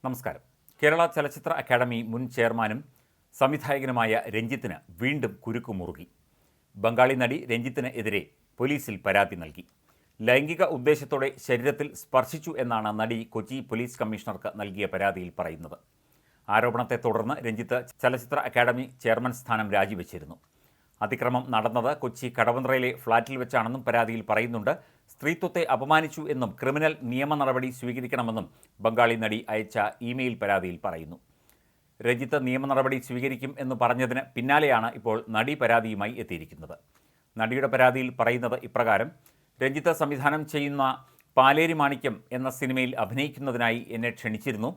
നമസ്കാരം. കേരള ചലച്ചിത്ര അക്കാദമി മുൻ ചെയർമാനും സംവിധായകനുമായ രഞ്ജിത്തിന് വീണ്ടും കുരുക്കുമുറുകി. ബംഗാളി നടി രഞ്ജിത്തിന് എതിരെ പോലീസിൽ പരാതി നൽകി. ലൈംഗിക ഉദ്ദേശത്തോടെ ശരീരത്തിൽ സ്പർശിച്ചു എന്നാണ് നടി കൊച്ചി പോലീസ് കമ്മീഷണർക്ക് നൽകിയ പരാതിയിൽ പറയുന്നത്. ആരോപണത്തെ തുടർന്ന് രഞ്ജിത്ത് ചലച്ചിത്ര അക്കാദമി ചെയർമാൻ സ്ഥാനം രാജിവെച്ചിരുന്നു. അതിക്രമം നടന്നത് കൊച്ചി കടവന്ത്രയിലെ ഫ്ളാറ്റിൽ വെച്ചാണെന്നും പരാതിയിൽ പറയുന്നുണ്ട്. സ്ത്രീത്വത്തെ അപമാനിച്ചു എന്നും ക്രിമിനൽ നിയമ നടപടി സ്വീകരിക്കണമെന്നും ബംഗാളി നടി അയച്ച ഇമെയിൽ പരാതിയിൽ പറയുന്നു. രഞ്ജിത്ത് നിയമ നടപടി സ്വീകരിക്കും എന്ന് പറഞ്ഞതിന് പിന്നാലെയാണ് ഇപ്പോൾ നടി പരാതിയുമായി എത്തിയിരിക്കുന്നത്. നടിയുടെ പരാതിയിൽ പറയുന്നത് ഇപ്രകാരം: രഞ്ജിത്ത് സംവിധാനം ചെയ്യുന്ന പാലേരി മാണിക്യം എന്ന സിനിമയിൽ അഭിനയിക്കുന്നതിനായി എന്നെ ക്ഷണിച്ചിരുന്നു.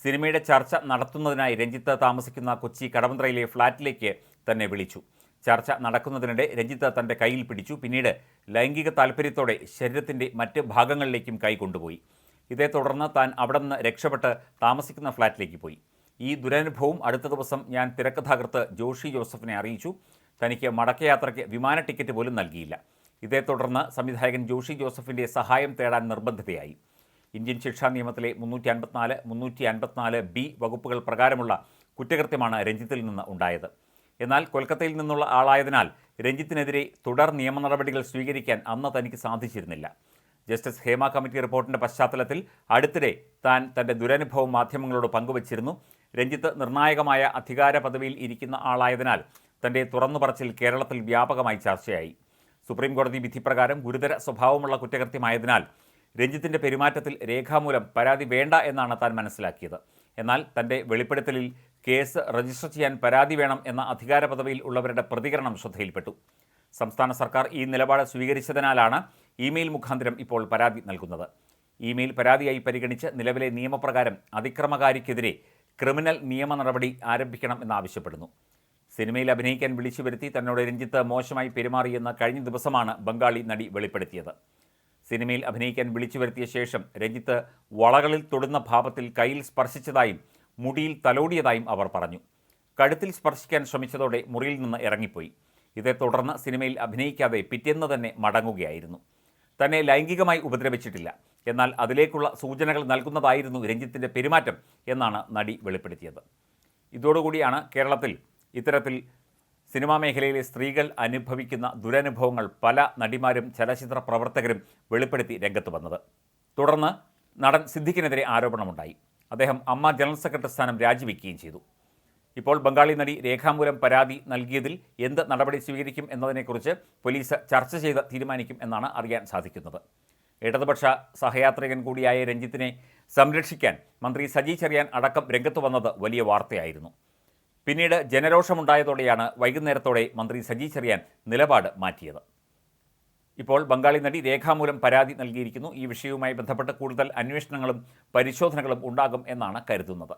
സിനിമയുടെ ചർച്ച നടത്തുന്നതിനായി രഞ്ജിത്ത് താമസിക്കുന്ന കൊച്ചി കടവന്ത്രയിലെ ഫ്ളാറ്റിലേക്ക് തന്നെ വിളിച്ചു. ചർച്ച നടക്കുന്നതിനിടെ രഞ്ജിത്ത് തൻ്റെ കയ്യിൽ പിടിച്ചു. പിന്നീട് ലൈംഗിക താൽപ്പര്യത്തോടെ ശരീരത്തിൻ്റെ മറ്റ് ഭാഗങ്ങളിലേക്കും കൈ കൊണ്ടുപോയി. ഇതേ തുടർന്ന് താൻ അവിടെ നിന്ന് രക്ഷപ്പെട്ട് താമസിക്കുന്ന ഫ്ളാറ്റിലേക്ക് പോയി. ഈ ദുരനുഭവം അടുത്ത ദിവസം ഞാൻ തിരക്കഥാകൃത്ത് ജോഷി ജോസഫിനെ അറിയിച്ചു. തനിക്ക് മടക്കയാത്രയ്ക്ക് വിമാന ടിക്കറ്റ് പോലും നൽകിയില്ല. ഇതേ തുടർന്ന് സംവിധായകൻ ജോഷി ജോസഫിൻ്റെ സഹായം തേടാൻ നിർബന്ധിതയായി. ഇന്ത്യൻ ശിക്ഷാ നിയമത്തിലെ 354, 354B വകുപ്പുകൾ പ്രകാരമുള്ള കുറ്റകൃത്യമാണ് രഞ്ജിത്തിൽ നിന്ന് ഉണ്ടായത്. എന്നാൽ കൊൽക്കത്തയിൽ നിന്നുള്ള ആളായതിനാൽ രഞ്ജിത്തിനെതിരെ തുടർ നിയമ നടപടികൾ സ്വീകരിക്കാൻ അന്ന് തനിക്ക് സാധിച്ചിരുന്നില്ല. ജസ്റ്റിസ് ഹേമ കമ്മിറ്റി റിപ്പോർട്ടിൻ്റെ പശ്ചാത്തലത്തിൽ അടുത്തിടെ താൻ തൻ്റെ ദുരനുഭവം മാധ്യമങ്ങളോട് പങ്കുവച്ചിരുന്നു. രഞ്ജിത്ത് നിർണായകമായ അധികാര പദവിയിൽ ഇരിക്കുന്ന ആളായതിനാൽ തൻ്റെ തുറന്നുപറച്ചിൽ കേരളത്തിൽ വ്യാപകമായി ചർച്ചയായി. സുപ്രീംകോടതി വിധിപ്രകാരം ഗുരുതര സ്വഭാവമുള്ള കുറ്റകൃത്യമായതിനാൽ രഞ്ജിത്തിൻ്റെ പെരുമാറ്റത്തിൽ രേഖാമൂലം പരാതി വേണ്ട എന്നാണ് താൻ മനസ്സിലാക്കിയത്. എന്നാൽ തൻ്റെ വെളിപ്പെടുത്തലിൽ കേസ് രജിസ്റ്റർ ചെയ്യാൻ പരാതി വേണം എന്ന അധികാര പദവിയിൽ ഉള്ളവരുടെ പ്രതികരണം ശ്രദ്ധയിൽപ്പെട്ടു. സംസ്ഥാന സർക്കാർ ഈ നിലപാട് സ്വീകരിച്ചതിനാലാണ് ഇമെയിൽ മുഖാന്തരം ഇപ്പോൾ പരാതി നൽകുന്നത്. ഇമെയിൽ പരാതിയായി പരിഗണിച്ച് നിലവിലെ നിയമപ്രകാരം അതിക്രമകാരിക്കെതിരെ ക്രിമിനൽ നിയമ നടപടി ആരംഭിക്കണം എന്നാവശ്യപ്പെടുന്നു. സിനിമയിൽ അഭിനയിക്കാൻ വിളിച്ചു വരുത്തി തന്നോട് രഞ്ജിത്ത് മോശമായി പെരുമാറിയെന്ന് കഴിഞ്ഞ ദിവസമാണ് ബംഗാളി നടി വെളിപ്പെടുത്തിയത്. സിനിമയിൽ അഭിനയിക്കാൻ വിളിച്ചു വരുത്തിയ ശേഷം രഞ്ജിത്ത് വളകളിൽ തൊടുന്ന ഭാവത്തിൽ കയ്യിൽ സ്പർശിച്ചതായും മുടിയിൽ തലോടിയതായും അവർ പറഞ്ഞു. കഴുത്തിൽ സ്പർശിക്കാൻ ശ്രമിച്ചതോടെ മുറിയിൽ നിന്ന് ഇറങ്ങിപ്പോയി. ഇതേ തുടർന്ന് സിനിമയിൽ അഭിനയിക്കാതെ പിറ്റേന്ന് തന്നെ മടങ്ങുകയായിരുന്നു. തന്നെ ലൈംഗികമായി ഉപദ്രവിച്ചിട്ടില്ല, എന്നാൽ അതിലേക്കുള്ള സൂചനകൾ നൽകുന്നതായിരുന്നു രഞ്ജിത്തിൻ്റെ പെരുമാറ്റം എന്നാണ് നടി വെളിപ്പെടുത്തിയത്. ഇതോടുകൂടിയാണ് കേരളത്തിൽ ഇത്തരത്തിൽ സിനിമാ മേഖലയിലെ സ്ത്രീകൾ അനുഭവിക്കുന്ന ദുരനുഭവങ്ങൾ പല നടിമാരും ചലച്ചിത്ര പ്രവർത്തകരും വെളിപ്പെടുത്തി രംഗത്ത് വന്നത്. തുടർന്ന് നടൻ സിദ്ദിഖിനെതിരെ ആരോപണമുണ്ടായി. അദ്ദേഹം അമ്മ ജനറൽ സെക്രട്ടറി സ്ഥാനം രാജിവെക്കുകയും ചെയ്തു. ഇപ്പോൾ ബംഗാളി നടി രേഖാമൂലം പരാതി നൽകിയതിൽ എന്ത് നടപടി സ്വീകരിക്കും എന്നതിനെക്കുറിച്ച് പോലീസ് ചർച്ച ചെയ്ത് തീരുമാനിക്കും എന്നാണ് അറിയാൻ സാധിക്കുന്നത്. ഇടതുപക്ഷ സഹയാത്രികൻ കൂടിയായ രഞ്ജിത്തിനെ സംരക്ഷിക്കാൻ മന്ത്രി സജി ചെറിയാൻ അടക്കം രംഗത്ത് വന്നത് വലിയ വാർത്തയായിരുന്നു. പിന്നീട് ജനരോഷമുണ്ടായതോടെയാണ് വൈകുന്നേരത്തോടെ മന്ത്രി സജി ചെറിയാൻ നിലപാട് മാറ്റിയത്. ഇപ്പോൾ ബംഗാളി നടി രേഖാമൂലം പരാതി നൽകിയിരിക്കുന്നു. ഈ വിഷയവുമായി ബന്ധപ്പെട്ട് കൂടുതൽ അന്വേഷണങ്ങളും പരിശോധനകളും ഉണ്ടാകും എന്നാണ് കരുതുന്നത്.